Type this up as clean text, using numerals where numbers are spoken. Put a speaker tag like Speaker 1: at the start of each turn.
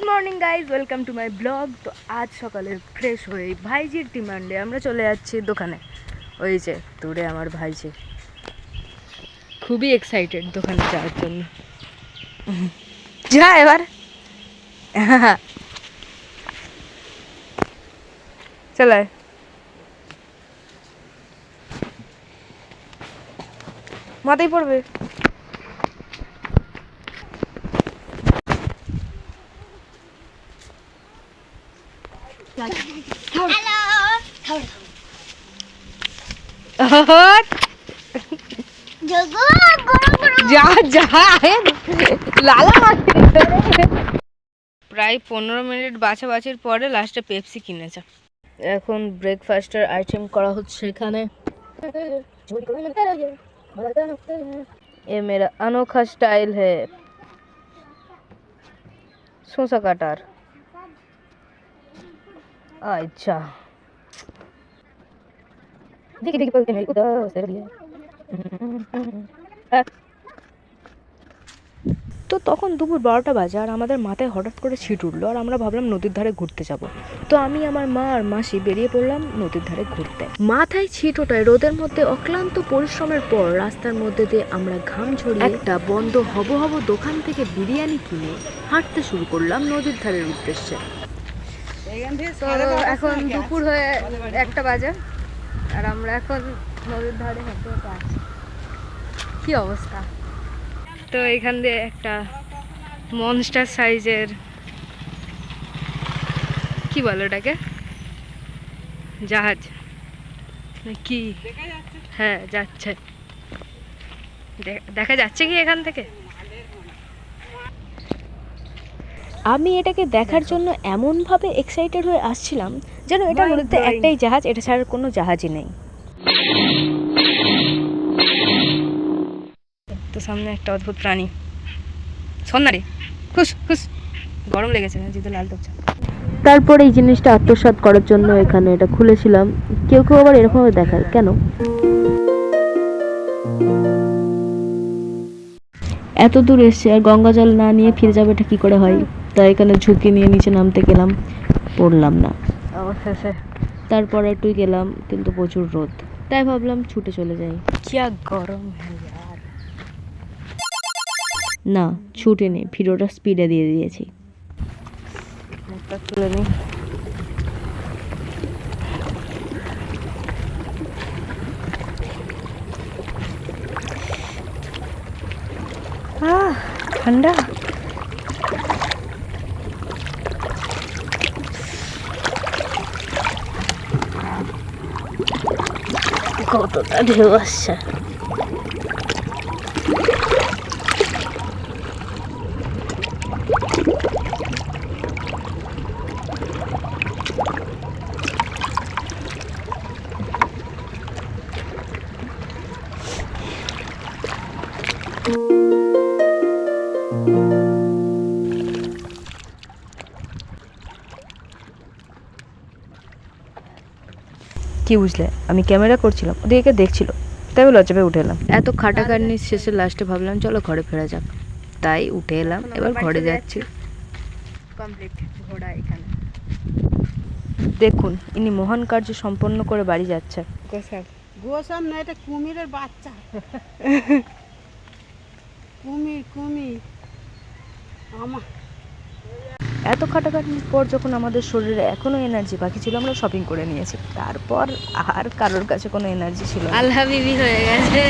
Speaker 1: Good morning guys, welcome to my blog. তো আজ সকালে ফ্রেশ হয়ে ভাইজির ডিমান্ডে আমরা চলে যাচ্ছি দোকানে। ওই যে দূরে আমার ভাইজি খুবই এক্সাইটেড দোকানে যাওয়ার জন্য। যা এবার চলে মাথায় পড়বে। প্রায় 15 মিনিট বাছাবাছির পরে লাস্টে পেপসি কিনেছে। এখন ব্রেকফাস্টের আইটেম করা হচ্ছে এখানে। ये मेरा अनोखा स्टाइल है शोषा काटार। अच्छा देखिए देखिए बोलते मेरे को तो सर दिया। তো তখন দুপুর 12টা বাজে আর আমাদের মাথায় হঠাৎ করে ছিট উঠলো আর আমরা ভাবলাম নদীর ধারে ঘুরতে যাব। তো আমি, আমার মা আর মাসি বেরিয়ে পড়লাম নদীর ধারে ঘুরতে। মাথায় ছিট ওঠায় রোদের মধ্যে অক্লান্ত পরিশ্রমের পর রাস্তার মধ্যে দিয়ে আমরা ঘাম ঝরিয়ে একটা বন্ধ হব দোকান থেকে বিরিয়ানি কিনে হাঁটতে শুরু করলাম নদীর ধারের উদ্দেশ্যে। তো এখন দুপুর হয়ে 1টা বাজে আর আমরা এখন নদীর ধারে হেঁটে হেঁটে আছি। কি অবস্থা! তো এখান দিয়ে একটা মনস্টার সাইজের কি বলো ওটাকে, জাহাজ কি? হ্যাঁ যাচ্ছে, দেখা যাচ্ছে কি এখান থেকে? আমি এটাকে দেখার জন্য এমনভাবে এক্সাইটেড হয়ে আসছিলাম যেন এটার মধ্যে একটাই জাহাজ, এটা ছাড়া কোনো জাহাজই নেই। তো সামনে একটা অদ্ভুত প্রাণী, সন্নারে খুশ খুশ, গরম লেগেছে না, জিতে লাল টপচা। তারপর এই জিনিসটা আত্মসাৎ করার জন্য এখানে এটা খুলেছিলাম। কেউ কেউ আবার এরকমভাবে দেখায়, কেন? এত দূর এসছে আর গঙ্গা জল না নিয়ে ফিরে যাবে, এটা কি করে হয়? তাই এখানে ঝুঁকি নিয়ে নিচে নামতে গেলাম, পড়লাম না অবশেষে। তারপর একটু গেলাম কিন্তু প্রচুর রোদ, তাই ভাবলাম ছুটে চলে যাই। কি গরম ইয়ার! না ছুটে নেই, ভিডিওটা স্পিডে দিয়ে দিয়েছি। তুলে নিই। ঠান্ডা। কতটা ঢেউ আসছে! কি বুঝলে, আমি ক্যামেরা করছিলাম, ওদিকে দেখছিল, তাই আমি লজ্জা পেয়ে উঠে এলাম। এত খাটাখাটনি শেষে লাস্টে ভাবলাম চলো ঘরে ফেরা যাক, তাই উঠে এলাম। এবার ঘরে যাচ্ছি। কমপ্লিট ঘোড়া এখানে দেখুন, ইনি মহান কার্য সম্পন্ন করে বাড়ি যাচ্ছে।
Speaker 2: গোসাম না, এটা কুমিরের বাচ্চা। কুমির কুমির আমার।
Speaker 1: এত খাটাখাটনির পর যখন আমাদের শরীরে এখনো এনার্জি বাকি ছিল, আমরা শপিং করে নিয়েছি। তারপর আর কারোর কাছে কোনো এনার্জি ছিল না। আল্লাহ বিবি হয়ে গেছে।